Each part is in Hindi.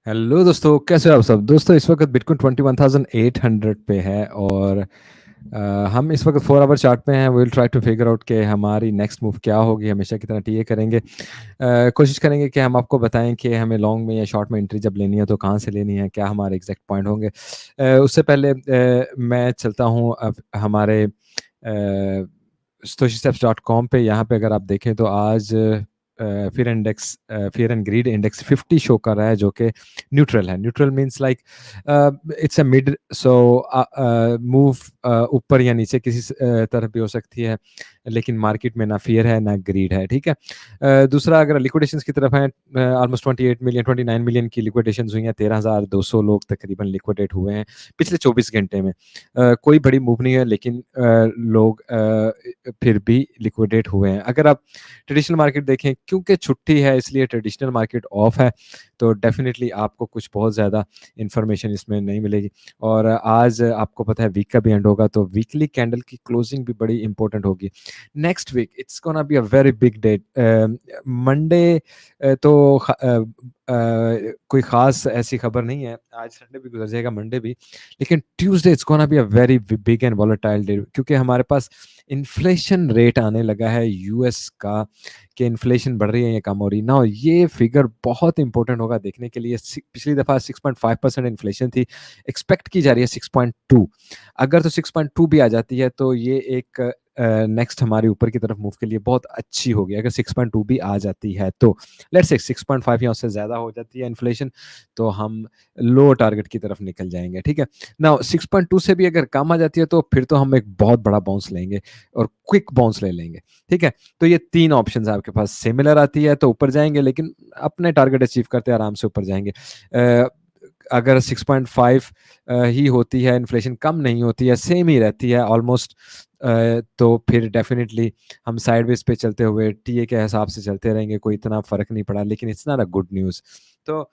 हेलो दोस्तों, कैसे हो आप सब। दोस्तों, इस वक्त बिटकॉइन 21,800 पे है और हम इस वक्त 4 आवर चार्ट पे हैं। Will try to figure out कि हमारी नेक्स्ट मूव क्या होगी। हमेशा की तरह टीए करेंगे। कोशिश करेंगे कि हम आपको बताएं कि हमें लॉन्ग में या शॉर्ट में एंट्री जब लेनी है तो कहाँ से लेनी है, क्या हमारे एग्जैक्ट पॉइंट होंगे। उससे पहले मैं चलता हूँ अब हमारे stoichsteps.com पे। यहाँ पे अगर आप देखें तो आज fear and greed index 50 show कर रहा है, जो कि न्यूट्रल है। Neutral means like it's a mid, so move ऊपर या नीचे किसी तरफ भी हो सकती है, लेकिन मार्केट में ना फियर है ना ग्रीड है। ठीक है। दूसरा, अगर लिक्विडेशंस की तरफ है, ऑलमोस्ट 28 मिलियन 29 मिलियन की लिक्विडेशंस हुई हैं। 13,200 लोग तकरीबन लिक्विडेट हुए हैं पिछले 24 घंटे में। कोई बड़ी मूव नहीं है, लेकिन लोग फिर भी लिक्विडेट हुए हैं। अगर आप ट्रेडिशनल मार्केट देखें, क्योंकि छुट्टी है इसलिए ट्रेडिशनल मार्केट ऑफ है, तो डेफिनेटली आपको कुछ बहुत ज़्यादा इंफॉर्मेशन इसमें नहीं मिलेगी। और आज आपको पता है वीक का भी एंड होगा, तो वीकली कैंडल की क्लोजिंग भी बड़ी इंपॉर्टेंट होगी। Next week it's gonna be a very big date. Monday तो कोई ख़ास ऐसी खबर नहीं है। आज संडे भी गुजर जाएगा, मंडे भी, लेकिन Tuesday it's gonna be a very big and volatile day, क्योंकि हमारे पास इन्फ्लेशन रेट आने लगा है यूएस का, कि इन्फ्लेशन बढ़ रही है या कम हो रही है ना। ये फिगर बहुत इंपॉर्टेंट होगा देखने के लिए। पिछली दफ़ा 6.5% इन्फ्लेशन थी, एक्सपेक्ट की जा रही है 6.2। अगर तो 6.2 भी आ जाती है तो ये एक नेक्स्ट हमारे ऊपर की तरफ मूव के लिए बहुत अच्छी होगी। अगर 6.2 भी आ जाती है तो लेट्स से 6.5 या उससे ज़्यादा हो जाती है इन्फ्लेशन, तो हम लो टारगेट की तरफ निकल जाएंगे। ठीक है ना। 6.2 से भी अगर कम आ जाती है तो फिर तो हम एक बहुत बड़ा बाउंस लेंगे और क्विक बाउंस ले लेंगे। ठीक है। तो ये तीन ऑप्शंस आपके पास। सिमिलर आती है तो ऊपर जाएंगे, लेकिन अपने टारगेट अचीव करते आराम से ऊपर जाएंगे। अगर 6.5 ही होती है, इन्फ्लेशन कम नहीं होती है, सेम ही रहती है ऑलमोस्ट, तो फिर डेफिनेटली हम साइडवेज पे चलते हुए टीए के हिसाब से चलते रहेंगे। कोई इतना फर्क नहीं पड़ा, लेकिन it's not a good news. तो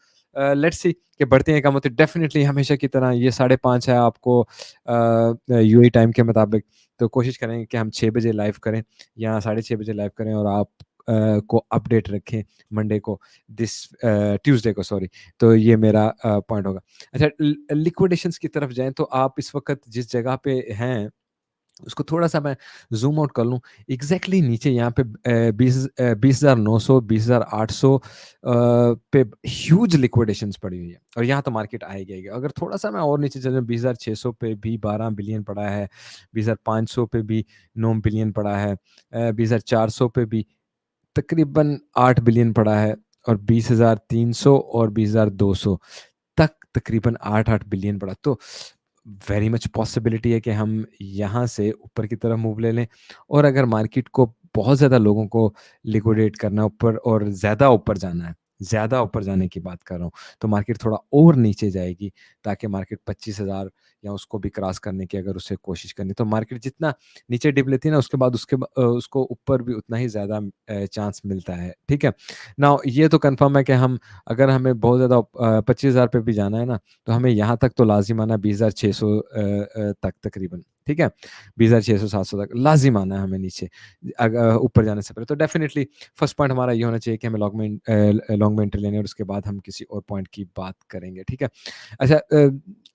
लेट्स सी कि बढ़ते हैं कम होते। डेफिनेटली हमेशा की तरह ये 5:30 है आपको यूएई टाइम के मुताबिक, तो कोशिश करेंगे कि हम 6 बजे लाइव करें या 6:30 बजे लाइव करें, और आप को अपडेट रखें मंडे को, दिस ट्यूसडे को, सॉरी। तो ये मेरा पॉइंट होगा। अच्छा, लिक्विडेशंस की तरफ जाएं तो आप इस वक्त जिस जगह पे हैं उसको थोड़ा सा मैं जूम आउट कर लूँ। एग्जैक्टली नीचे यहाँ पे 20,900 20,800 पे ह्यूज लिक्विडेशंस पड़ी हुई है, और यहाँ तो मार्केट आएगी। अगर थोड़ा सा मैं और नीचे चलूँ, 20,600 पे भी 12 बिलियन पड़ा है, 20,500 पे भी 9 बिलियन पड़ा है, 20,400 पे भी तकरीबन 8 बिलियन पड़ा है, और 20,300 और 20,200 तक तकरीबन 8-8 बिलियन पड़ा। तो वेरी मच पॉसिबिलिटी है कि हम यहाँ से ऊपर की तरफ मूव ले लें। और अगर मार्केट को बहुत ज़्यादा लोगों को लिक्विडेट करना है ऊपर, और ज़्यादा ऊपर जाना है, ज़्यादा ऊपर जाने की बात कर रहा हूँ, तो मार्केट थोड़ा और नीचे जाएगी, ताकि मार्केट 25,000 या उसको भी क्रॉस करने की अगर उसे कोशिश करनी, तो मार्केट जितना नीचे डिप लेती है ना, उसके बाद उसको ऊपर भी उतना ही ज़्यादा चांस मिलता है। ठीक है। ना ये तो कंफर्म है कि हम, अगर हमें बहुत ज़्यादा 25,000 पे भी जाना है ना, तो हमें यहाँ तक तो लाजिम आना है 20,600 तक तकरीबन। ठीक है। 20,600 700 तक लाजिम आना है हमें नीचे, ऊपर जाने से पहले। तो डेफिनेटली फर्स्ट पॉइंट हमारा ये होना चाहिए कि हमें लॉन्ग में एंट्री लेनी है, और उसके बाद हम किसी और पॉइंट की बात करेंगे। ठीक है। अच्छा,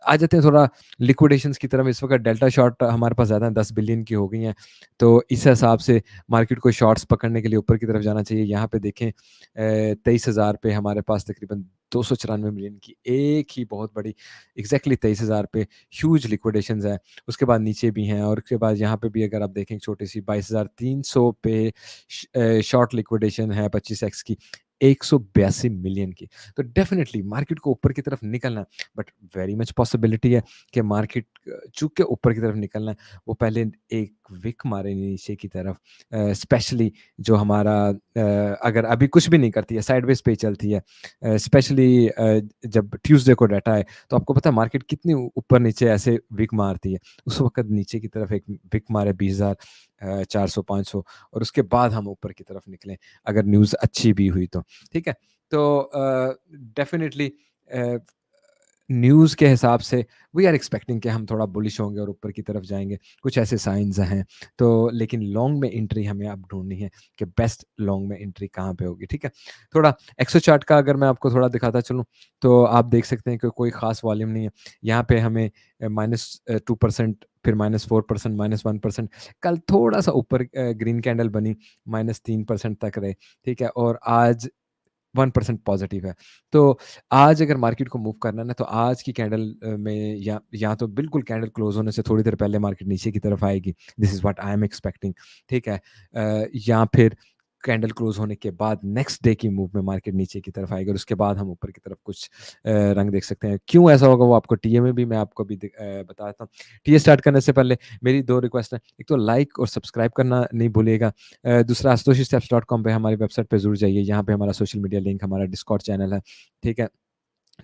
आ जाते हैं थोड़ा लिक्विडेशंस की तरफ। इस वक्त डेल्टा शॉर्ट हमारे पास ज़्यादा 10 बिलियन की हो गई हैं, तो इस हिसाब से मार्केट को शॉर्ट्स पकड़ने के लिए ऊपर की तरफ जाना चाहिए। यहाँ पे देखें 23,000 पे हमारे पास तकरीबन 294 मिलियन की एक ही बहुत बड़ी, एग्जैक्टली 23,000 पे ह्यूज लिक्विडेशंस है। उसके बाद नीचे भी हैं, और उसके बाद यहाँ पे भी अगर आप देखें छोटी सी 22,300 पे शॉर्ट लिक्विडेशन है 25x की, 182 मिलियन की। तो डेफिनेटली मार्केट को ऊपर की तरफ निकलना है, बट वेरी मच पॉसिबिलिटी है कि मार्केट चूंकि ऊपर की तरफ निकलना है, वो पहले एक विक मारे नीचे की तरफ। स्पेशली जो हमारा अगर अभी कुछ भी नहीं करती है, साइडवेज पे ही चलती है, स्पेशली जब ट्यूसडे को डाटा है, तो आपको पता है मार्केट कितनी ऊपर नीचे ऐसे विक मारती है। उस वक्त नीचे की तरफ एक विक मारे 20,400 500, और उसके बाद हम ऊपर की तरफ निकलें, अगर न्यूज़ अच्छी भी हुई तो। ठीक है। तो डेफिनेटली न्यूज़ के हिसाब से वी आर एक्सपेक्टिंग कि हम थोड़ा बुलिश होंगे और ऊपर की तरफ जाएँगे, कुछ ऐसे साइन्स हैं। तो लेकिन लॉन्ग में एंट्री हमें अब ढूँढनी है कि बेस्ट लॉन्ग में एंट्री कहाँ पे होगी, ठीक है? थोड़ा एक्सो चार्ट का अगर मैं आपको थोड़ा दिखाता चलूँ, तो आप देख सकते हैं कि कोई ख़ास वॉल्यूम नहीं है। यहाँ पे हमें माइनस 2% फिर -4% -1%, कल थोड़ा-सा ऊपर ग्रीन कैंडल बनी, -3% तक रहे, ठीक है? और आज 1% पॉज़िटिव है। तो आज अगर मार्केट को मूव करना है ना, तो आज की कैंडल में या तो बिल्कुल कैंडल क्लोज़ होने से थोड़ी देर पहले मार्केट नीचे की तरफ आएगी, this is what I am expecting, ठीक है? या फिर कैंडल क्लोज़ होने के बाद नेक्स्ट डे की मूव में मार्केट नीचे की तरफ आएगी और उसके बाद हम ऊपर की तरफ कुछ रंग देख सकते हैं। क्यों ऐसा होगा वो आपको टीए में भी मैं आपको अभी बताता हूँ। टीए स्टार्ट करने से पहले मेरी 2 रिक्वेस्ट हैं, एक तो लाइक और सब्सक्राइब करना नहीं भूलिएगा। दूसरा AshutoshSteps.com पे हमारी वेबसाइट पे ज़रूर जाइए, यहाँ पे हमारा सोशल मीडिया लिंक, हमारा डिस्कॉर्ड चैनल है, ठीक है?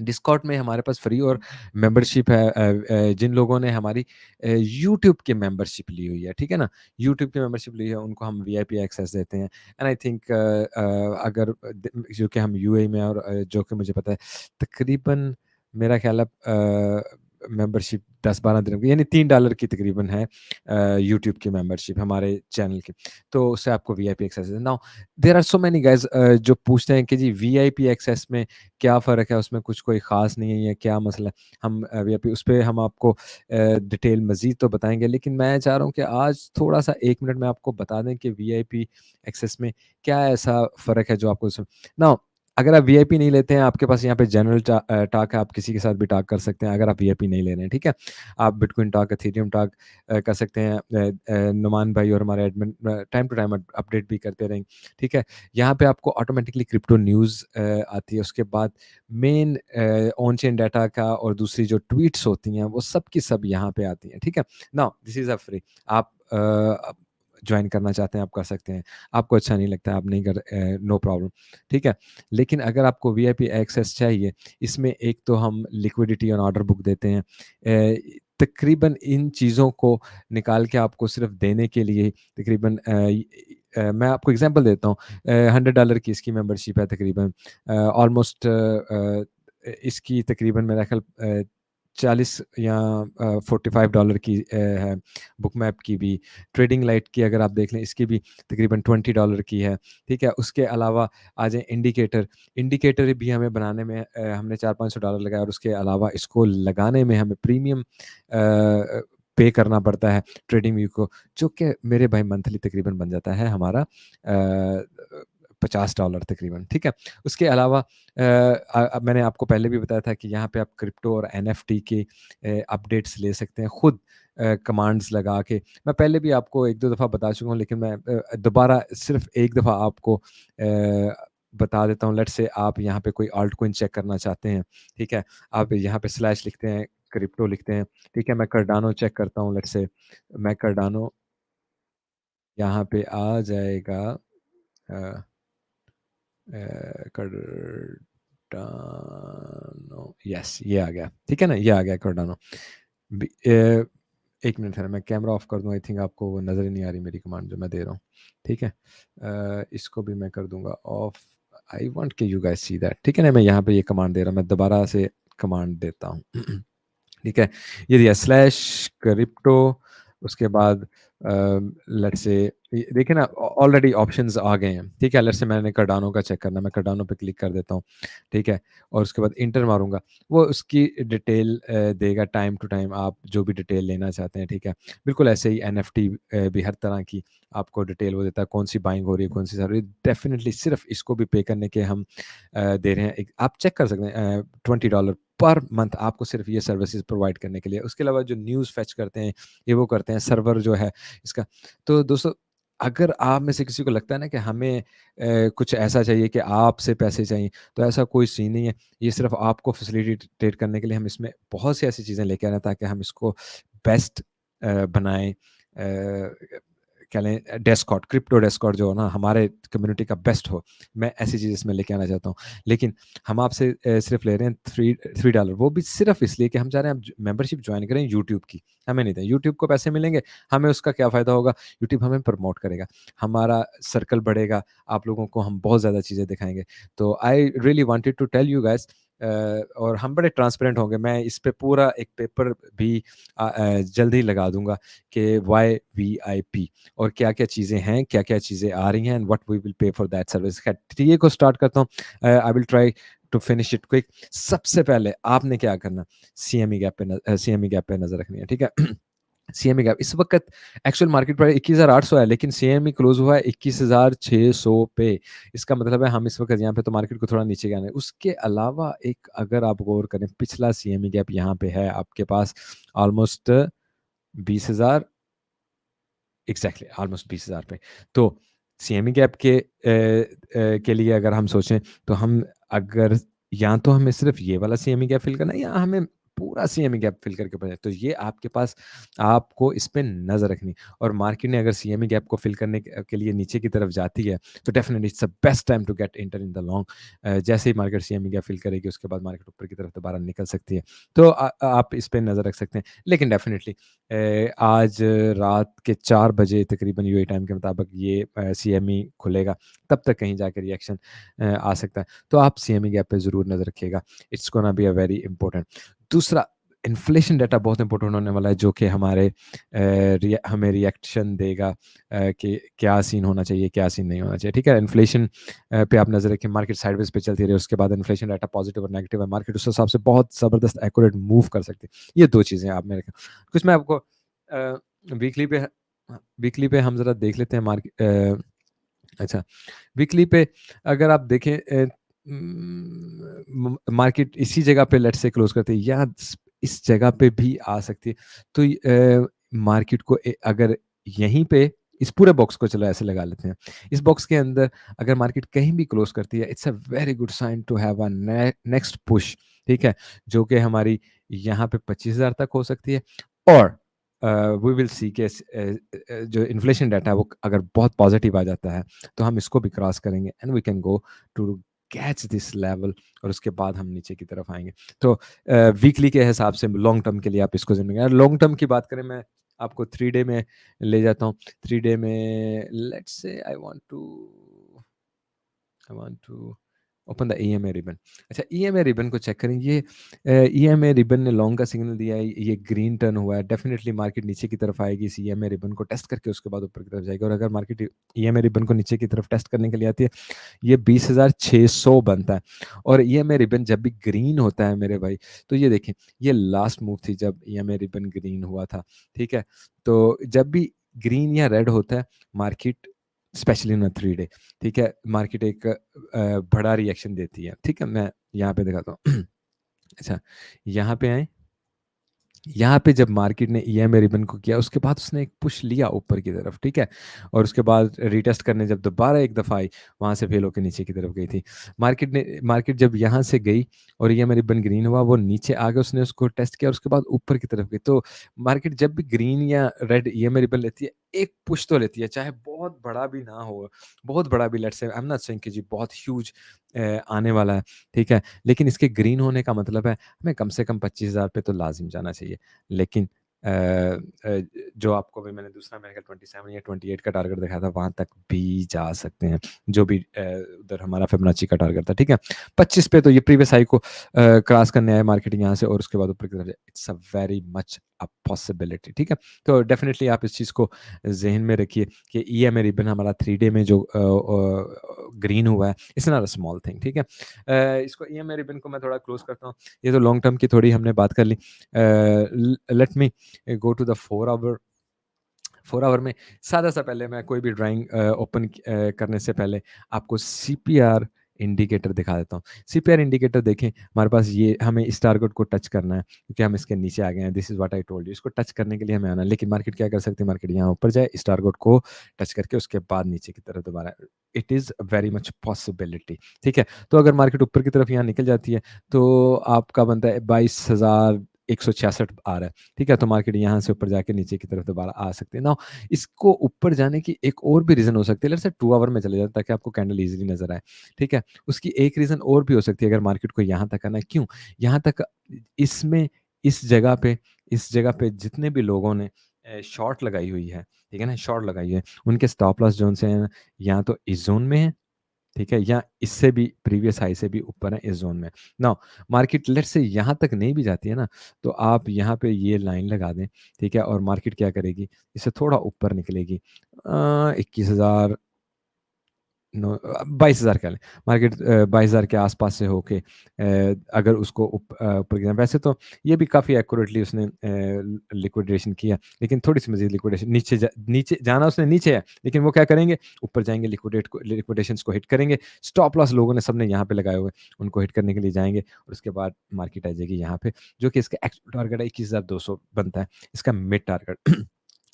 डिस्कॉर्ड में हमारे पास फ्री और मेंबरशिप है जिन लोगों ने हमारी यूट्यूब की मेंबरशिप ली हुई है, ठीक है ना? यूट्यूब की मेंबरशिप ली है, उनको हम वीआईपी एक्सेस देते हैं एंड आई थिंक अगर जो कि हम यूएई में और जो कि मुझे पता है तकरीबन मेरा ख्याल है मेंबरशिप 10-12 दिन की यानी $3 की तकरीबन है यूट्यूब की मेंबरशिप हमारे चैनल की। तो उससे आपको वीआईपी एक्सेस है। Now there are so many guys जो पूछते हैं कि जी वीआईपी एक्सेस में क्या फ़र्क है? उसमें कुछ कोई ख़ास नहीं है या क्या मसला है? हम वीआईपी उस पे हम आपको डिटेल मज़ीद तो बताएँगे, लेकिन मैं चाह रहा हूँ कि आज थोड़ा-सा 1 मिनट में आपको बता दें कि वीआईपी एक्सेस में क्या ऐसा फ़र्क है जो आपको उसमें नाउ अगर आप वीआईपी नहीं लेते हैं, आपके पास यहाँ पे जनरल टॉक है, आप किसी के साथ भी टॉक कर सकते हैं, अगर आप वीआईपी नहीं ले रहे हैं, ठीक है? आप बिटकॉइन टॉक, एथेरियम टॉक कर सकते हैं। नुमान भाई और हमारे admin time to time update भी करते रहेंगे, ठीक है? यहाँ पे आपको ऑटोमेटिकली क्रिप्टो न्यूज़ आती है, उसके बाद मेन ऑन चेन डाटा का और दूसरी जो ट्वीट्स होती हैं, वो सब की सब यहाँ पे आती हैं, ठीक है? Now this is a free आप जॉइन करना चाहते हैं, आप कर सकते हैं। आपको अच्छा नहीं लगता, आप नहीं नो प्रॉब्लम, ठीक है? लेकिन अगर आपको वीआईपी एक्सेस चाहिए, इसमें एक तो हम लिक्विडिटी ऑन ऑर्डर बुक देते हैं। तकरीबन इन चीज़ों को निकाल के आपको सिर्फ़ देने के लिए तकरीबन मैं आपको एग्ज़ाम्पल देता हूँ। $100 की इसकी मेंबरशिप है तकरीबन ऑलमोस्ट इसकी तकरीबन मेरा ख़्याल 40 या $45 की है। बुकमैप की भी, ट्रेडिंग लाइट की अगर आप देख लें इसकी भी तकरीबन $20 की है, ठीक है? उसके अलावा आ जाएँ इंडिकेटर, इंडिकेटर भी हमें बनाने में हमने $400-500 लगाया और उसके अलावा इसको लगाने में हमें प्रीमियम पे करना पड़ता है ट्रेडिंग व्यू को, जो कि मेरे भाई मंथली तकरीबन बन जाता है हमारा $50 तकरीबन, ठीक है? उसके अलावा अब मैंने आपको पहले भी बताया था कि यहाँ पे आप क्रिप्टो और एनएफटी के अपडेट्स ले सकते हैं खुद कमांड्स लगा के। मैं पहले भी आपको 1-2 दफ़ा बता चुका हूँ लेकिन मैं दोबारा सिर्फ़ एक दफ़ा आपको बता देता हूँ। लेट्स से आप यहाँ पे कोई अल्ट कॉइन चेक करना चाहते हैं, ठीक है? आप यहाँ पे स्लैश लिखते हैं, क्रिप्टो लिखते हैं, ठीक है? मैं कार्डानो चेक करता हूँ लेट्स से मैं कार्डानो यहाँ पे आ जाएगा अ कार्डानो यस ये आ गया, ठीक है ना? ये आ गया कार्डानो। 1 मिनट है ना मैं कैमरा ऑफ कर दूँ आई थिंक आपको वो नज़र ही नहीं आ रही मेरी कमांड जो मैं दे रहा हूँ, ठीक है? इसको भी मैं कर दूँगा ऑफ आई वांट कि यू गाइस सी दैट ठीक है ना? मैं यहाँ पे ये कमांड दे रहा हूँ, मैं दोबारा से कमांड देता हूँ। ठीक है? ये दिया स्लैश क्रिप्टो उसके बाद लेट्स से ये देखिए ना ऑलरेडी ऑप्शंस आ गए हैं, ठीक है? लेट्स से मैंने कार्डानो का चेक करना है, मैं कार्डानो पे क्लिक कर देता हूँ, ठीक है? और उसके बाद एंटर मारूँगा, वो उसकी डिटेल देगा टाइम टू टाइम आप जो भी डिटेल लेना चाहते हैं, ठीक है? बिल्कुल ऐसे ही एनएफटी भी हर तरह की आपको डिटेल वो देता है, कौन-सी बाइंग हो रही है, कौन-सी सेल हो रही है। डेफ़िनिटली सिर्फ़ इसको भी पे करने के हम दे रहे हैं एक आप चेक कर सकते हैं $20 पर मंथ आपको सिर्फ़ ये सर्विसेज़ प्रोवाइड करने के लिए। उसके अलावा जो न्यूज़ फेच करते हैं, ये वो करते हैं, सर्वर जो है इसका। तो दोस्तों अगर आप में से किसी को लगता है ना कि हमें कुछ ऐसा चाहिए कि आपसे पैसे चाहिए, तो ऐसा कोई सीन नहीं है। ये सिर्फ़ आपको फैसिलिटेट करने के लिए हम इसमें बहुत सी ऐसी चीज़ें लेके आ रहे हैं ताकि हम इसको बेस्ट बनाएँ कह लें डेस्कॉर्ड, क्रिप्टो डेस्कॉर्ड जो हो ना हमारे कम्युनिटी का बेस्ट हो। मैं ऐसी चीज़ इसमें लेके आना चाहता हूँ। लेकिन हम आपसे सिर्फ़ ले रहे हैं $3 वो भी सिर्फ़ इसलिए कि हम चाह रहे हैं आप ज मेंबरशिप जॉइन करें यूट्यूब की, हमें नहीं दें। यूट्यूब को पैसे मिलेंगे, हमें उसका क्या फ़ायदा होगा? यूट्यूब हमें प्रमोट करेगा, हमारा सर्कल बढ़ेगा, आप लोगों को हम बहुत ज़्यादा चीज़ें दिखाएँगे। तो I really wanted to tell you guys और हम बड़े ट्रांसपेरेंट होंगे। मैं इस पे पूरा एक पेपर भी जल्द ही लगा दूँगा कि व्हाई वीआईपी और क्या-क्या चीज़ें हैं, क्या-क्या चीज़ें आ रही हैं and what we will pay for that service. खैर टीए को स्टार्ट करता हूँ। I will try to finish it quick. सबसे पहले आपने क्या करना, सीएमई गैप पे नज़र रखनी है, ठीक है? सीएमई गैप इस वक़्त एक्चुअल मार्केट प्राइस 21,800 है, लेकिन सीएमई क्लोज़ हुआ है 21,600 पे। इसका मतलब है हम इस वक़्त यहाँ पे तो मार्केट को थोड़ा नीचे गए हैं। उसके अलावा एक अगर आप गौर करें, पिछला सीएमई गैप यहाँ पे है आपके पास ऑलमोस्ट 20,000, एग्ज़ैक्टली ऑलमोस्ट 20,000 पे। तो सीएमई गैप के लिए अगर हम सोचें, तो हम अगर या तो हमें सिर्फ़ ये वाला सीएमई गैप फ़िल करना है या हमें पूरा सीएमई गैप फ़िल करके बढ़ना है। तो ये आपके पास, आपको इस पे नज़र रखनी। और मार्केट ने अगर सीएमई गैप को फ़िल करने के लिए नीचे की तरफ जाती है, तो definitely it's the best time to get enter in the long. जैसे ही मार्केट सीएमई गैप फ़िल करेगी, उसके बाद मार्केट ऊपर की तरफ दोबारा निकल सकती है। तो आप इस पे नज़र रख सकते हैं। लेकिन डेफ़िनिटली आज रात के 4 बजे तकरीबन यूएई टाइम के मुताबिक ये सीएमई खुलेगा, तब तक कहीं जाके रिएक्शन आ सकता है। तो आप सीएमई गैप पे ज़रूर नज़र रखिएगा, it's gonna be a very important. दूसरा, इन्फ्लेशन डाटा बहुत इंपॉर्टेंट होने वाला है, जो कि हमें रिएक्शन देगा कि क्या सीन होना चाहिए, क्या सीन नहीं होना चाहिए, ठीक है? इन्फ्लेशन पे आप नज़र रखें, मार्केट साइडवेज़ पे चलती रही, उसके बाद इन्फ्लेशन डाटा पॉजिटिव और नेगेटिव है, मार्केट उस हिसाब से बहुत ज़बरदस्त एक्यूरेट मूव कर सकती है। ये 2 चीज़ें आप में रखें। कुछ मैं आपको वीकली पे वीकली पे हम ज़रा देख लेते हैं अच्छा, वीकली पे अगर आप देखें, मार्केट इसी जगह पे लेट्स से क्लोज़ करते हैं या इस जगह पे भी आ सकती है। तो मार्केट को अगर यहीं पे इस पूरे बॉक्स को चलो ऐसे लगा लेते हैं। इस बॉक्स के अंदर अगर मार्केट कहीं भी क्लोज़ करती है, it's a very good sign to have a next push, ठीक है? जो कि हमारी यहाँ पे 25,000 तक हो सकती है। और वी विल सी कि जो इन्फ्लेशन डाटा है वो अगर बहुत पॉजिटिव आ जाता है, तो हम इसको भी क्रॉस करेंगे and we can go to catch this level, और उसके बाद हम नीचे की तरफ आएँगे। तो वीकली के हिसाब से लॉन्ग टर्म के लिए आप इसको ज़िम्मेदार, लॉन्ग टर्म की बात करें, मैं आपको 3 डे में ले जाता हूँ। 3 डे में let's say I want to open the EMA ribbon. अच्छा, ईएमए रिबन को चेक करें। ये ईएमए रिबन ने लॉन्ग का सिग्नल दिया है, ये ग्रीन टर्न हुआ है। डेफिनिटली मार्केट नीचे की तरफ आएगी इस ईएमए रिबन को टेस्ट करके, उसके बाद ऊपर की तरफ जाएगी। और अगर मार्केट ईएमए रिबन को नीचे की तरफ टेस्ट करने के लिए आती है, ये 20,600 बनता है। और ईएमए रिबन जब भी ग्रीन होता है मेरे भाई, तो ये देखें, ये लास्ट मूव थी जब ईएमए रिबन ग्रीन हुआ था, ठीक है? तो जब भी ग्रीन या रेड होता है, मार्केट स्पेशली इन 3 डे, ठीक है? मार्केट एक बड़ा रिएक्शन देती है, ठीक है? मैं यहाँ पे दिखाता हूँ। अच्छा, यहाँ पे आएँ, यहाँ पे जब मार्केट ने ईएमए रिबन को किया, उसके बाद उसने एक पुश लिया ऊपर की तरफ, ठीक है? और उसके बाद रीटेस्ट करने जब दोबारा एक दफ़ा आई, वहाँ से फेल होके नीचे की तरफ गई थी। मार्केट जब यहाँ से गई और ईएमए रिबन ग्रीन हुआ, वो नीचे आ गया, उसने उसको टेस्ट किया और उसके बाद ऊपर की तरफ गई। तो मार्केट जब भी ग्रीन या रेड ईएमए रिबन लेती है, एक पुश तो लेती है, चाहे बहुत बड़ा भी ना हो, बहुत बड़ा भी, let's say I am not saying कि जी बहुत ह्यूज आने वाला है, ठीक है? लेकिन इसके ग्रीन होने का मतलब है हमें कम से कम 25,000 पे तो लाज़िम जाना चाहिए। लेकिन जो आपको अभी मैंने दूसरा मेरे ख्याल 27 या 28 का टारगेट दिखाया था, वहाँ तक भी जा सकते हैं, जो भी उधर हमारा फिबोनाची का टारगेट था, ठीक है? 25 पे तो ये प्रीवियस हाई को क्रॉस करने आए मार्केट यहाँ से, और उसके बाद ऊपर की तरफ जाए, it's a very much a possibility, ठीक है? तो डेफिनिटली आप इस चीज़ को ज़हन में रखिए कि ईएमए रिबन हमारा 3 डे में जो ग्रीन हुआ है, it's not a small thing, ठीक है? इसको ईएमए रिबन को मैं थोड़ा क्लोज़ करता हूँ। ये तो लॉन्ग टर्म की थोड़ी हमने बात कर ली। Let me go to the 4 hour में सादा-सा, पहले मैं कोई भी ड्राइंग ओपन करने से पहले आपको सीपीआर इंडिकेटर दिखा देता हूँ। सीपीआर इंडिकेटर देखें, हमारे पास ये, हमें इस टारगेट को टच करना है क्योंकि हम इसके नीचे आ गए हैं। This is what I told you. इसको टच करने के लिए हमें आना है, लेकिन मार्केट क्या कर सकती है, मार्केट यहाँ ऊपर जाए, इस टारगेट को टच करके उसके बाद नीचे की तरफ दोबारा, it is very much possibility, ठीक है? तो अगर मार्केट ऊपर की तरफ यहाँ निकल जाती है, तो आपका बनता है 22,166 आ रहा है, ठीक है? तो मार्केट यहाँ से ऊपर जाके नीचे की तरफ दोबारा आ सकती है। नाउ इसको ऊपर जाने की एक और भी रीज़न हो सकती है, लेट्स से 2 आवर में चले जाएँ ताकि आपको कैंडल ईज़िली नज़र आए, ठीक है? उसकी एक रीज़न और भी हो सकती है, अगर मार्केट को यहाँ तक आना है, क्यों? यहाँ तक इसमें इस जगह पे जितने भी लोगों ने शॉर्ट लगाई हुई है, ठीक है ना? शॉर्ट लगाई है, उनके स्टॉप लॉस ज़ोन से हैं, या तो इस ज़ोन में है, ठीक है? या इससे भी प्रीवियस हाई से भी ऊपर है इस ज़ोन में। नाउ मार्केट लेट्स से यहाँ तक नहीं भी जाती है ना, तो आप यहाँ पे ये लाइन लगा दें, ठीक है? और मार्केट क्या करेगी, इससे थोड़ा ऊपर निकलेगी। 21,000 नो 22,000 कह लें। मार्केट 22,000 के आस-पास से होके अगर उसको ऊपर गिरा, वैसे तो ये भी काफ़ी एक्यूरेटली उसने लिक्विडेशन किया, लेकिन थोड़ी-सी मज़ीद लिक्विडेशन नीचे जाना उसने नीचे है, लेकिन वो क्या करेंगे, ऊपर जाएँगे, लिक्विडेशंस को हिट करेंगे। स्टॉप लॉस लोगों ने सबने यहाँ पे लगाए हुए हैं, उनको हिट करने के लिए जाएँगे और उसके बाद मार्केट आ जाएगी यहाँ पे, जो कि इसका एक्चुअल टारगेट है 21,200 बनता है, इसका मिड टारगेट।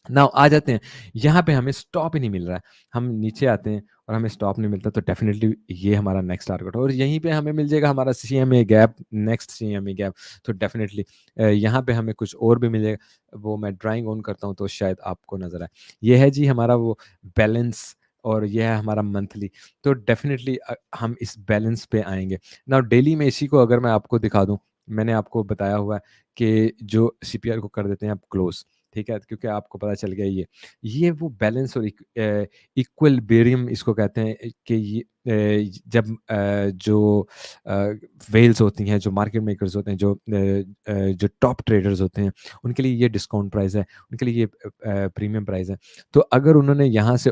नाउ आ जाते हैं, यहाँ पे हमें स्टॉप ही नहीं मिल रहा है। हम नीचे आते हैं और हमें स्टॉप नहीं मिलता, तो डेफ़िनिटली ये हमारा नेक्स्ट टारगेट है और यहीं पे हमें मिल जाएगा हमारा CMA gap, next CMA gap. तो डेफ़िनिटली यहाँ पे हमें कुछ और भी मिलेगा, वो मैं ड्राइंग ऑन करता हूँ तो शायद आपको नज़र आए। ये है जी हमारा वो बैलेंस और ये है हमारा मंथली। तो डेफ़िनिटली हम इस बैलेंस पे आएँगे। नाउ डेली में इसी को अगर मैं आपको दिखा दूँ, मैंने आपको बताया हुआ है कि जो सीपीआर को कर देते हैं आप क्लोज़, ठीक है? क्योंकि आपको पता चल गया ये वो बैलेंस और इक्विलिब्रियम इसको कहते हैं कि ये जब जो अ, व्हेल्स होती हैं, जो मार्केट मेकर्स होते हैं, जो टॉप ट्रेडर्स होते हैं, उनके लिए ये डिस्काउंट प्राइस है, उनके लिए ये प्रीमियम प्राइस है। तो अगर उन्होंने यहाँ से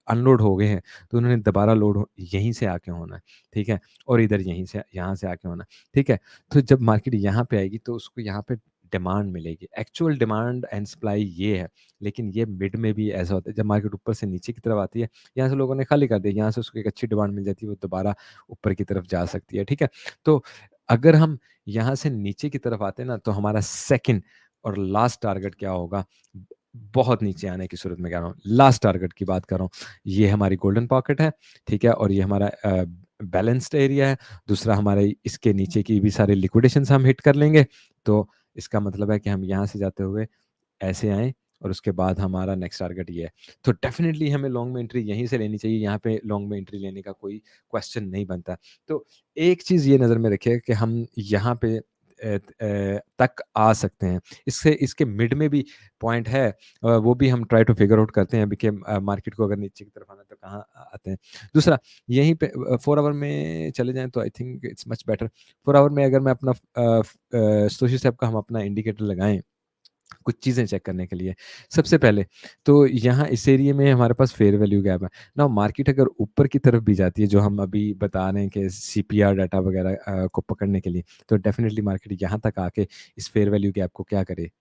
अनलोड हो गए हैं, तो उन्होंने दोबारा लोड हो यहीं से आके होना है, ठीक है? और इधर यहीं से यहाँ से आके होना है, ठीक है? तो जब मार्केट यहाँ पे आएगी, तो उसको यहाँ पे डिमांड मिलेगी। एक्चुअल डिमांड एंड सप्लाई ये है, लेकिन ये मिड में भी ऐसा होता है, जब मार्केट ऊपर से नीचे की तरफ आती है, यहाँ से लोगों ने खाली कर दिया, यहाँ से उसको एक अच्छी डिमांड मिल जाती है, वो दोबारा ऊपर की तरफ जा सकती है, ठीक है? तो अगर हम यहाँ से नीचे की तरफ आते हैं ना, तो हमारा सेकंड और लास्ट टारगेट क्या होगा? बहुत नीचे आने की सूरत में कह रहा हूँ, लास्ट टारगेट की बात कर रहा हूँ। ये हमारी गोल्डन पॉकेट है, ठीक है? और ये हमारा बैलेंस्ड एरिया है। दूसरा हमारे इसके नीचे की भी सारी लिक्विडेशंस हम हिट कर लेंगे, तो इसका मतलब है कि हम यहाँ से जाते हुए ऐसे आएँ और उसके बाद हमारा नेक्स्ट टारगेट ये है। तो डेफ़िनिटली हमें लॉन्ग में एंट्री यहीं से लेनी चाहिए, यहाँ पे लॉन्ग में एंट्री लेने का कोई क्वेश्चन नहीं बनता। तो एक चीज़ ये नज़र में रखिए कि हम यहाँ पे तक आ सकते हैं। इससे इसके मिड में भी पॉइंट है, वो भी हम ट्राई टू फिगर आउट करते हैं अभी कि मार्केट को अगर नीचे की तरफ आना है तो कहाँ आते हैं। दूसरा यहीं पे 4 आवर में चले जाएँ तो I think it's much better. 4 hour में अगर मैं अपना सोशी साहब का हम अपना इंडिकेटर लगाएँ कुछ चीज़ें चेक करने के लिए। सबसे पहले तो यहाँ इस एरिया में हमारे पास फेयर वैल्यू गैप है। नाउ मार्केट अगर ऊपर की तरफ भी जाती है, जो हम अभी बता रहे हैं कि सीपीआर डाटा वगैरह को पकड़ने के लिए, तो डेफ़िनिटली मार्केट यहाँ तक आके इस फेयर वैल्यू गैप को क्या करे?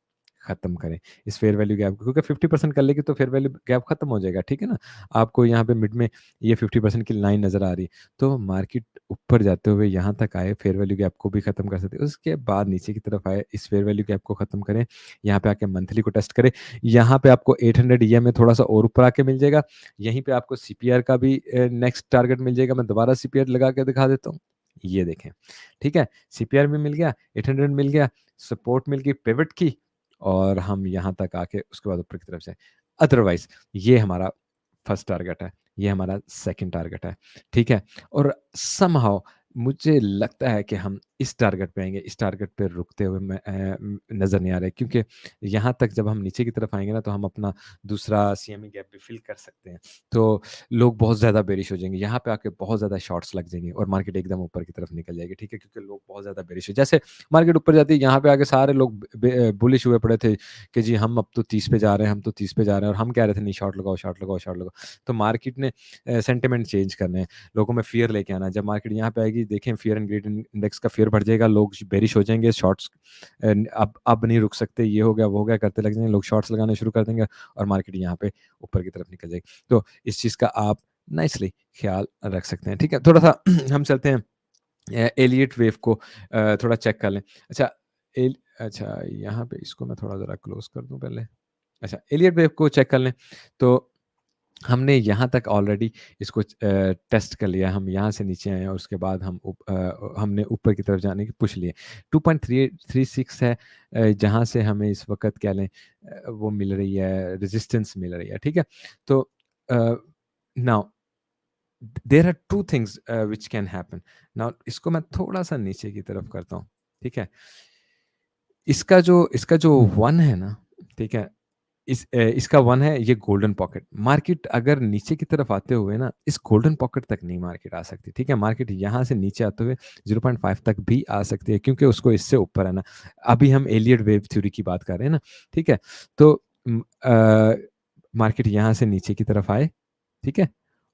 ख़त्म करें। इस फेयर वैल्यू गैप को क्योंकि 50% कर लेगी तो फेयर वैल्यू गैप ख़त्म हो जाएगा, ठीक है ना? आपको यहाँ पे मिड में ये 50% की लाइन नज़र आ रही है। तो मार्केट ऊपर जाते हुए यहाँ तक आए, फेयर वैल्यू गैप को भी ख़त्म कर सकते हैं। उसके बाद नीचे की तरफ आए, इस फेयर वैल्यू गैप को ख़त्म करें। यहाँ पे आके मंथली को टेस्ट करें। यहाँ पे आपको 800 ईएमए थोड़ा-सा और ऊपर आके मिल जाएगा। यहीं पे आपको सीपीआर का भी नेक्स्ट टारगेट मिल जाएगा। मैं दोबारा सीपीआर लगा के दिखा देता हूँ। ये देखें, ठीक है? सीपीआर भी मिल गया, 800 मिल गया, सपोर्ट मिल गई पिवट की और हम यहाँ तक आके उसके बाद ऊपर की तरफ से अदरवाइज़ ये हमारा फर्स्ट टारगेट है, ये हमारा सेकंड टारगेट है, ठीक है? और समहाउ मुझे लगता है कि हम इस टारगेट पे आएँगे, इस टारगेट पे रुकते हुए नज़र नहीं आ रहे क्योंकि यहाँ तक जब हम नीचे की तरफ आएँगे ना तो हम अपना दूसरा सीएमए गैप भी फिल कर सकते हैं। तो लोग बहुत ज़्यादा बेरिश हो जाएँगे, यहाँ पे आके बहुत ज़्यादा शॉर्ट्स लग जाएँगे और मार्केट एकदम ऊपर की तरफ निकल जाएगी, ठीक है? क्योंकि लोग बहुत ज़्यादा बेरिश हो जैसे मार्केट ऊपर जाती है, यहाँ पे आके सारे लोग बुलिश हुए पड़े थे कि जी हम अब तो 30 पे जा रहे हैं, हम तो 30 पे जा रहे हैं और हम कह रहे थे नहीं शॉर्ट लगाओ, शॉर्ट लगाओ, शॉर्ट लगाओ। तो मार्केट ने सेंटिमेंट चेंज करने हैं, लोगों में फ़ियर लेके आना है। जब मार्केट यहाँ पे आएगी देखें फ़ियर एंड ग्रीड इंडेक्स का फ़ियर बढ़ जाएगा, लोग बेरिश हो जाएँगे, शॉर्ट्स अब नहीं रुक सकते, ये हो गया, वो हो गया करते लग जाएँगे, लोग शॉर्ट्स लगाने शुरू कर देंगे और मार्केट यहाँ पे ऊपर की तरफ निकल जाएगी। तो इस चीज़ का आप नाइसली ख़्याल रख सकते हैं, ठीक है? थोड़ा-सा हम चलते हैं एलियट वेव को थोड़ा चेक कर लें। अच्छा अच्छा यहाँ पे इसको मैं थोड़ा ज़रा क्लोज़ कर दूँ पहले। अच्छा एलियट वेव को चेक कर लें, तो हमने यहाँ तक ऑलरेडी इसको टेस्ट कर लिया। हम यहाँ से नीचे आए हैं और उसके बाद हमने ऊपर की तरफ जाने की पुश लिए। 2.3836 है जहाँ से हमें इस वक़्त कह लें वो मिल रही है, रेज़िस्टेंस मिल रही है, ठीक है? तो uh, now there are 2 things which can happen. Now इसको मैं थोड़ा-सा नीचे की तरफ करता हूँ, ठीक है? इसका जो 1 है ना, ठीक है? इसका 1 है ये गोल्डन पॉकेट। मार्केट अगर नीचे की तरफ आते हुए ना इस गोल्डन पॉकेट तक नहीं मार्केट आ सकती, ठीक है? मार्केट यहाँ से नीचे आते हुए 0.5 तक भी आ सकती है क्योंकि उसको इससे ऊपर है ना। अभी हम एलियट वेव थ्योरी की बात कर रहे हैं ना, ठीक है? तो मार्केट यहाँ से नीचे की तरफ आए, ठीक है?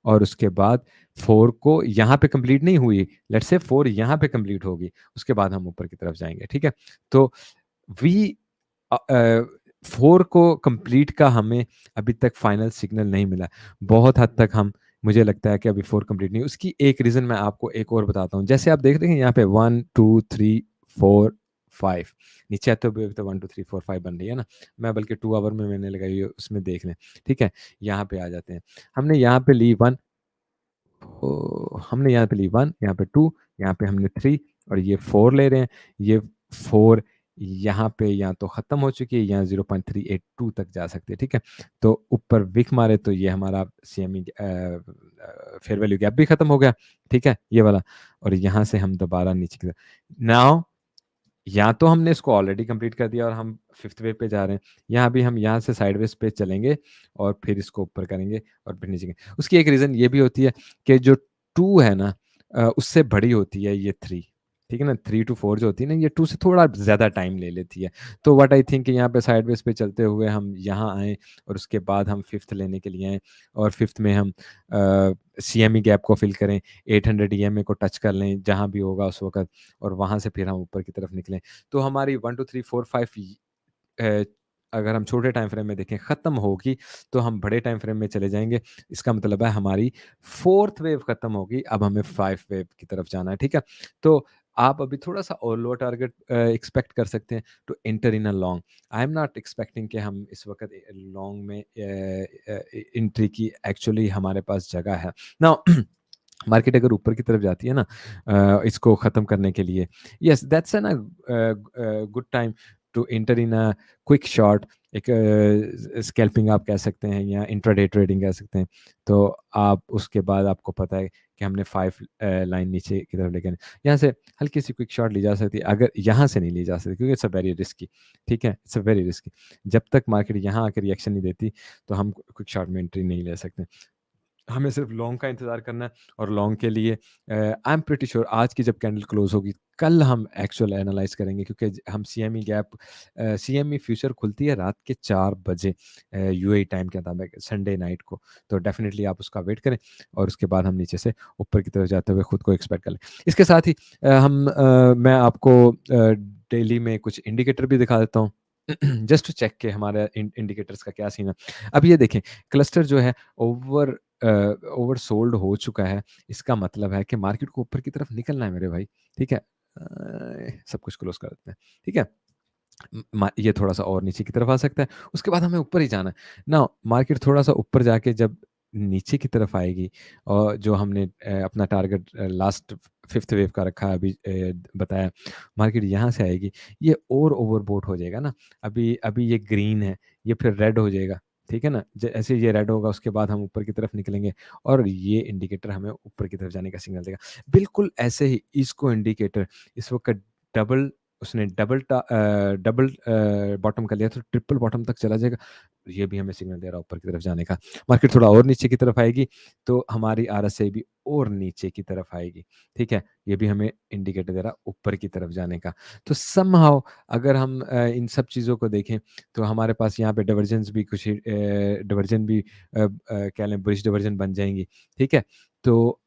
और उसके बाद 4 को यहाँ पे कंप्लीट नहीं हुई, लेट्स से 4 यहाँ पे कंप्लीट होगी, उसके बाद हम ऊपर की तरफ जाएँगे, ठीक है? तो वी 4 को कंप्लीट का हमें अभी तक फाइनल सिग्नल नहीं मिला। बहुत हद तक हम मुझे लगता है कि अभी 4 कंप्लीट नहीं, उसकी एक रीज़न मैं आपको एक और बताता हूँ। जैसे आप देख रहे हैं यहाँ पे 1, 2, 3, 4, 5 नीचे आते हुए तो 1, 2, 3, 4, 5 बन रही है ना? मैं बल्कि 2 आवर में मैंने लगाई है उसमें देख लें, ठीक है? यहाँ पे आ जाते हैं। हमने यहाँ पे ली 1 हमने यहाँ पे ली 1 यहाँ पे 2 यहाँ पे हमने 3 और ये 4 ले रहे हैं। ये 4 यहाँ पे या तो ख़त्म हो चुकी है या 0.382 तक जा सकती है, ठीक है? तो ऊपर विक मारे तो ये हमारा सीएमई फेयर वैल्यू गैप भी ख़त्म हो गया, ठीक है? ये वाला और यहाँ से हम दोबारा नीचे की तरफ नाउ या तो हमने इसको ऑलरेडी कंप्लीट कर दिया और हम 5th वेव पे जा रहे हैं, या भी हम यहाँ से साइडवेज़ पे चलेंगे और फिर इसको ऊपर करेंगे और फिर नीचे उसकी एक रीज़न ये भी होती है कि जो 2 है ना उससे बड़ी होती है ये 3, ठीक है ना? 3 टू 4 जो होती है ना, ये 2 से थोड़ा ज़्यादा टाइम ले लेती है। तो व्हाट आई थिंक यहाँ पे साइडवेज़ पे चलते हुए हम यहाँ आएँ और उसके बाद हम 5th लेने के लिए आएँ और 5th में हम सीएमई गैप को फिल करें, 800 ईएमए को टच कर लें, जहाँ भी होगा उस वक़्त और वहाँ से फिर हम ऊपर की तरफ निकलें। तो हमारी 1, 2, 3, 4, 5 अ, अगर हम छोटे टाइम फ्रेम में देखें ख़त्म होगी, तो हम बड़े टाइम फ्रेम में चले जाएँगे। इसका मतलब है हमारी 4th वेव ख़त्म होगी, अब हमें 5 वेव की तरफ जाना है, ठीक है? तो आप अभी थोड़ा-सा और लो टारगेट एक्सपेक्ट कर सकते हैं to enter in a long. I am not expecting कि हम इस वक़्त लॉन्ग में एंट्री की एक्चुअली हमारे पास जगह है। नाउ मार्केट अगर ऊपर की तरफ जाती है ना इसको ख़त्म करने के लिए, yes that's an good time to enter in a quick shot, एक स्कैल्पिंग आप कह सकते हैं या इंट्राडे ट्रेडिंग कह सकते हैं। तो आप उसके बाद आपको पता है कि हमने 5 लाइन नीचे की तरफ लेके आनी। यहाँ से हल्की सी क्विक शॉट ली जा सकती है, अगर यहाँ से नहीं ली जा सकती क्योंकि इट्स अ वेरी रिस्की, ठीक है? It's a very risky. जब तक मार्केट यहाँ आके रिएक्शन नहीं देती, तो हम क्विक शॉट में एंट्री नहीं ले सकते। हमें सिर्फ लॉन्ग का इंतज़ार करना है और लॉन्ग के लिए आई एम प्रीटी श्योर आज की जब कैंडल क्लोज़ होगी, कल हम एक्चुअल एनालाइज़ करेंगे क्योंकि हम सीएमई गैप सीएमई फ्यूचर खुलती है रात के 4 बजे यूएई टाइम के मुताबिक संडे नाइट को। तो डेफ़िनिटली आप उसका वेट करें और उसके बाद हम नीचे से ऊपर की तरफ जाते हुए खुद को एक्सपेक्ट कर लें। इसके साथ ही मैं आपको डेली में कुछ इंडिकेटर भी दिखा देता हूँ जस्ट टू चेक के हमारा इंडिकेटर्स का क्या सीन है। अब ये देखें क्लस्टर जो है ओवर ओवरसोल्ड हो चुका है, इसका मतलब है कि मार्केट को ऊपर की तरफ निकलना है मेरे भाई, ठीक है? सब कुछ क्लोज़ कर देते हैं, ठीक है? ये थोड़ा-सा और नीचे की तरफ आ सकता है, उसके बाद हमें ऊपर ही जाना है। नाउ मार्केट थोड़ा-सा ऊपर जाके जब नीचे की तरफ आएगी और जो हमने अपना टारगेट लास्ट 5th वेव का रखा है अभी बताया, मार्केट यहाँ से आएगी, ये और ओवरबॉट हो जाएगा ना, अभी अभी ये ग्रीन है, ये फिर रेड हो जाएगा, ठीक है ना? जैसे ये रेड होगा उसके बाद हम ऊपर की तरफ निकलेंगे और ये इंडिकेटर हमें ऊपर की तरफ जाने का सिग्नल देगा। बिल्कुल ऐसे ही इसको इंडिकेटर इस वक़्त डबल उसने डबल बॉटम कर लिया तो ट्रिपल बॉटम तक चला जाएगा। ये भी हमें सिग्नल दे रहा है ऊपर की तरफ जाने का। मार्केट थोड़ा और नीचे की तरफ आएगी तो हमारी आरएसआई भी और नीचे की तरफ आएगी, ठीक है? ये भी हमें इंडिकेटर दे रहा है ऊपर की तरफ जाने का। तो समहाउ अगर हम इन सब चीज़ों को देखें तो हमारे पास यहाँ पे डाइवर्जेंस भी कुछ डाइवर्जन भी कह लें बुलिश डाइवर्जन बन जाएँगी, ठीक है? तो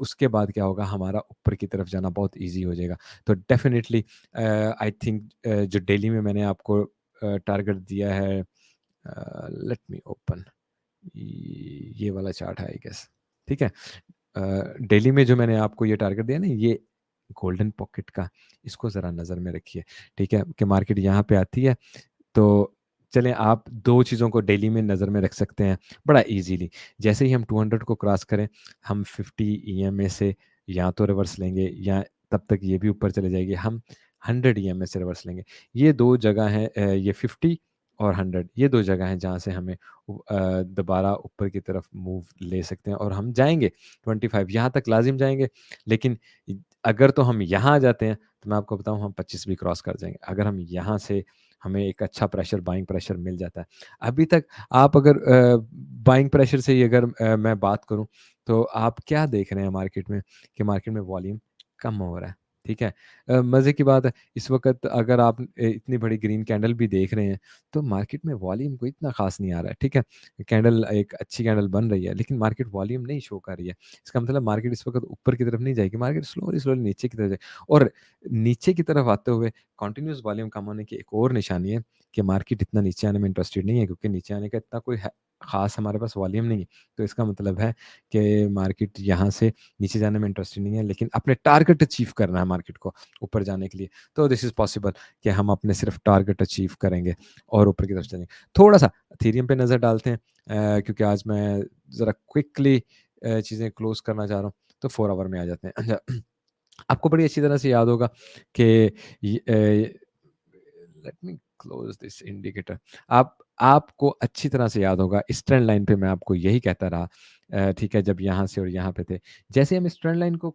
उसके बाद क्या होगा हमारा ऊपर की तरफ जाना बहुत ईज़ी हो जाएगा। तो डेफ़िनिटली आई थिंक जो डेली में मैंने आपको टारगेट दिया है लेट मी ओपन ये वाला चार्ट है आई गेस, ठीक है? डेली में जो मैंने आपको ये टारगेट दिया ना ये गोल्डन पॉकेट का, इसको ज़रा नज़र में रखिए, ठीक है? कि मार्केट यहाँ पे आती है तो चलें आप 2 चीज़ों को डेली में नज़र में रख सकते हैं बड़ा ईज़िली। जैसे ही हम 200 को क्रॉस करें, हम 50 ईएमए से या तो रिवर्स लेंगे या तब तक ये भी ऊपर चले जाएगी, हम 100 ईएमए से रिवर्स लेंगे। ये 2 जगह हैं ये 50 और 100 ये 2 जगह हैं जहाँ से हमें दोबारा ऊपर की तरफ मूव ले सकते हैं और हम जाएँगे 25 यहाँ तक लाज़िम जाएँगे, लेकिन अगर तो हम यहाँ आ जाते हैं, तो मैं आपको बताऊँ हम 25 भी क्रॉस कर जाएँगे। अगर हम यहाँ से हमें एक अच्छा प्रेशर, बाइंग प्रेशर मिल जाता है। अभी तक आप अगर बाइंग प्रेशर से ही अगर मैं बात करूँ, तो आप क्या देख रहे हैं मार्केट में कि मार्केट में वॉल्यूम कम हो रहा है, ठीक है? मज़े की बात है, इस वक़्त अगर आप इतनी बड़ी ग्रीन कैंडल भी देख रहे हैं, तो मार्केट में वॉल्यूम कोई इतना ख़ास नहीं आ रहा है, ठीक है? कैंडल एक अच्छी कैंडल बन रही है, लेकिन मार्केट वॉल्यूम नहीं शो कर रही है। इसका मतलब मार्केट इस वक़्त ऊपर की तरफ नहीं जाएगी, मार्केट स्लोली-स्लोली नीचे की तरफ जाए, और नीचे की तरफ आते हुए कंटीन्यूअस वॉल्यूम कम होने की एक और निशानी है कि मार्केट इतना नीचे आने में इंटरेस्टेड नहीं है, क्योंकि नीचे आने का इतना कोई है ख़ास हमारे पास वॉल्यूम नहीं है। तो इसका मतलब है कि मार्केट यहाँ से नीचे जाने में इंटरेस्टेड नहीं है, लेकिन अपने टारगेट अचीव करना है मार्केट को ऊपर जाने के लिए। तो दिस इज़ पॉसिबल कि हम अपने सिर्फ टारगेट अचीव करेंगे और ऊपर की तरफ चलेंगे। थोड़ा-सा इथेरियम पे नज़र डालते हैं, क्योंकि आज मैं ज़रा क्विकली चीज़ें क्लोज़ करना चाह रहा हूँ, तो 4 आवर में आ जाते हैं। अच्छा, आपको बड़ी अच्छी तरह से याद होगा कि let me close this indicator. आप आपको अच्छी तरह से याद होगा, इस ट्रेंड लाइन पे मैं आपको यही कहता रहा, ठीक है, जब यहाँ से और यहाँ पे थे। जैसे हम इस ट्रेंड लाइन को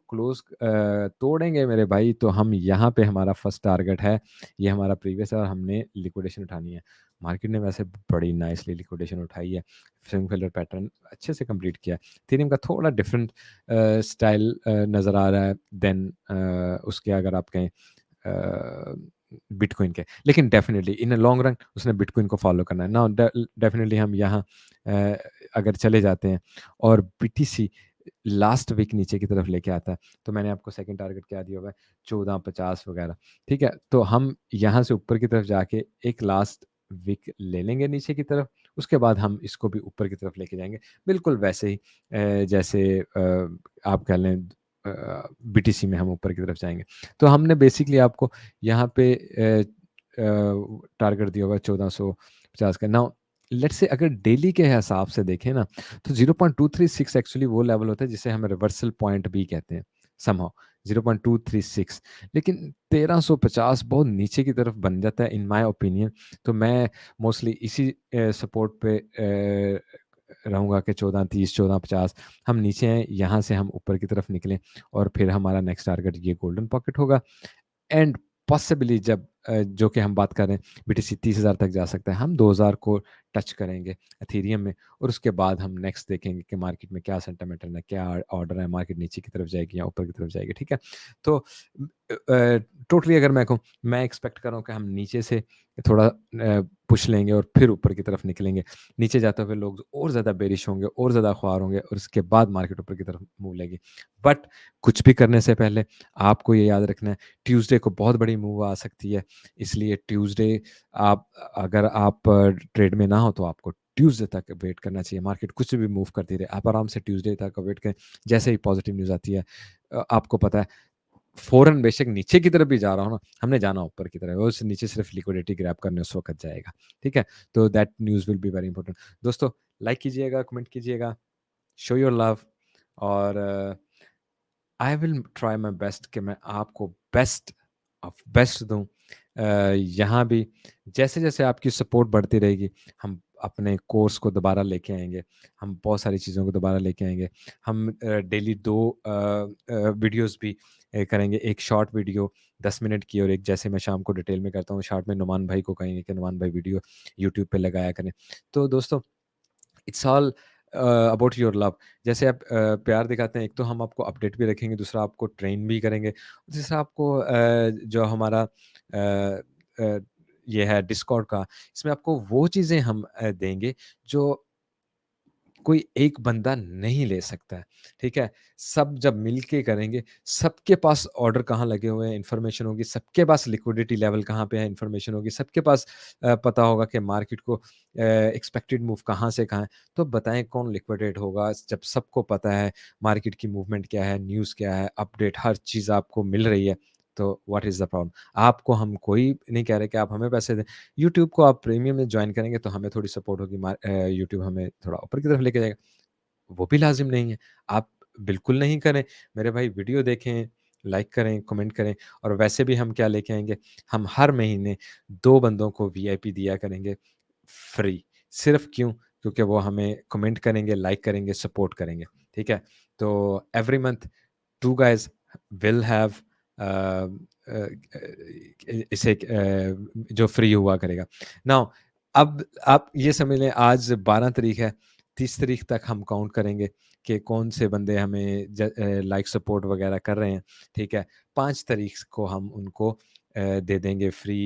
तोड़ेंगे मेरे भाई, तो हम यहाँ पे हमारा फर्स्ट टारगेट है, ये हमारा प्रीवियस है और हमने लिक्विडेशन उठानी है। मार्केट ने वैसे बड़ी नाइसली लिक्विडेशन उठाई है, स्विंग फेलियर पैटर्न अच्छे से कंप्लीट किया है। इथेरियम का थोड़ा डिफरेंट स्टाइल नज़र आ रहा है देन उसके, अगर आप कहें बिटकॉइन के, लेकिन definitely in a long run उसने बिटकॉइन को फॉलो करना है ना। डेफिनेटली हम यहाँ अगर चले जाते हैं और बीटीसी लास्ट वीक नीचे की तरफ लेके आता है, तो मैंने आपको सेकंड टारगेट क्या दिया हुआ है, 1450 वगैरह, ठीक है? तो हम यहाँ से ऊपर की तरफ जाके एक लास्ट वीक ले लेंगे नीचे की तरफ, उसके बाद हम इसको भी ऊपर की तरफ लेके जाएंगे, बिल्कुल वैसे ही जैसे आप कह लें बीटीसी में हम ऊपर की तरफ जाएंगे। तो हमने बेसिकली आपको यहाँ पे टारगेट दिया हुआ है 1450 का। नाउ लेट्स से अगर डेली के हिसाब से देखें ना, तो 0.236 एक्चुअली वो लेवल होता है जिसे हम रिवर्सल पॉइंट भी कहते हैं समहाउ, 0.236। लेकिन 1350 बहुत नीचे की तरफ बन जाता है इन माय ओपिनियन। तो मैं मोस्टली इसी सपोर्ट पे रहूँगा कि 1430, 1450 हम नीचे हैं, यहाँ से हम ऊपर की तरफ निकलें और फिर हमारा नेक्स्ट टारगेट ये गोल्डन पॉकेट होगा। एंड पॉसिबली जब जो कि हम बात कर रहे हैं, बीटीसी 30,000 तक जा सकता है, हम 2,000 को टच करेंगे एथेरियम में, और उसके बाद हम नेक्स्ट देखेंगे कि मार्केट में क्या सेंटिमेंटल है, क्या ऑर्डर है, मार्केट नीचे की तरफ जाएगी या ऊपर की तरफ जाएगी, ठीक है? तो टोटली अगर मैं कहूँ, मैं एक्सपेक्ट कर रहा हूँ कि हम नीचे से थोड़ा पुश लेंगे और फिर ऊपर की तरफ निकलेंगे। नीचे जाते हुए लोग और ज़्यादा बेरिश होंगे और ज़्यादा ख्वार होंगे, और उसके बाद मार्केट ऊपर की तरफ मूव लेगी। बट कुछ भी करने से पहले आपको ये याद रखना है, ट्यूसडे को बहुत बड़ी मूव आ सकती है, इसलिए ट्यूसडे आप, अगर आप ट्रेड में ना हो तो आपको ट्यूसडे तक वेट करना चाहिए। मार्केट कुछ भी मूव करती रहे, आप आराम से ट्यूसडे तक वेट करें। जैसे ही पॉजिटिव न्यूज़ आती है, आपको पता है फ़ौरन बेशक नीचे की तरफ भी जा रहा हो ना, हमने जाना ऊपर की तरफ, उस नीचे सिर्फ लिक्विडिटी ग्रैब करने उस वक़्त जाएगा, ठीक है? तो that news will be very important. दोस्तों, लाइक कीजिएगा, कमेंट कीजिएगा, शो योर लव, और आई विल ट्राई माय बेस्ट कि मैं आपको बेस्ट ऑफ बेस्ट दूँ। यहाँ भी जैसे-जैसे आपकी सपोर्ट बढ़ती रहेगी, हम अपने कोर्स को दोबारा लेके आएँगे, हम बहुत सारी चीज़ों को दोबारा लेके आएँगे। हम डेली 2 वीडियोज़ भी करेंगे, एक शॉर्ट वीडियो 10 मिनट की, और एक जैसे मैं शाम को डिटेल में करता हूँ, शॉर्ट में नुमान भाई को कहेंगे कि नुमान भाई वीडियो यूट्यूब पे लगाया करें। तो दोस्तों, it's all about your love. जैसे आप प्यार दिखाते हैं, एक तो हम आपको अपडेट भी रखेंगे, दूसरा आपको ट्रेन भी करेंगे, तीसरा आपको जो हमारा ये है डिस्कॉर्ड का, इसमें आपको वो चीज़ें हम देंगे जो कोई एक बंदा नहीं ले सकता है, ठीक है? सब जब मिल के करेंगे, सबके पास ऑर्डर कहाँ लगे हुए हैं, इन्फॉर्मेशन होगी, सबके पास लिक्विडिटी लेवल कहाँ पे है, इन्फॉर्मेशन होगी, सबके पास पता होगा कि मार्केट को एक्सपेक्टेड मूव कहाँ से कहाँ है। तो बताएँ कौन लिक्विडेट होगा, जब सबको पता है मार्केट की मूवमेंट क्या है, न्यूज़ क्या है, अपडेट हर चीज़ आपको मिल रही है, तो व्हाट इज़ द प्रॉब्लम? आपको हम कोई नहीं कह रहे कि आप हमें पैसे दें। यूट्यूब को आप प्रीमियम में जॉइन करेंगे तो हमें थोड़ी सपोर्ट होगी, यूट्यूब हमें थोड़ा ऊपर की तरफ लेके जाएगा, वो भी लाज़िम नहीं है। आप बिल्कुल नहीं करें, मेरे भाई वीडियो देखें, लाइक करें, कमेंट करें, और वैसे भी हम क्या लेके आएँगे, हम हर महीने 2 बंदों को वीआईपी दिया करेंगे फ्री। सिर्फ़ क्यों? क्योंकि वो हमें कमेंट करेंगे, लाइक करेंगे, सपोर्ट करेंगे, ठीक है? तो every month 2 guys will have इसे जो फ्री हुआ करेगा। नाउ अब आप ये समझ लें आज 12 तारीख है, 30 तारीख तक हम काउंट करेंगे कि कौन से बंदे हमें लाइक सपोर्ट वगैरह कर रहे हैं, ठीक है? 5 तारीख को हम उनको दे देंगे फ्री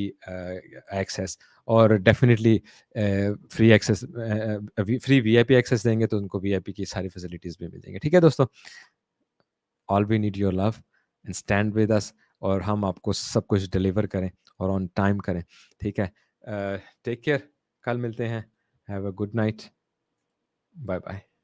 एक्सेस और definitely free access free VIP access देंगे तो उनको वीआईपी की सारी फैसिलिटीज़ भी मिल जाएँगी। ठीक है दोस्तों? All we need your love and stand with us और हम आपको सब कुछ डिलीवर करें और ऑन टाइम करें, ठीक है? टेक केयर, कल मिलते हैं। Have a good night. Bye bye.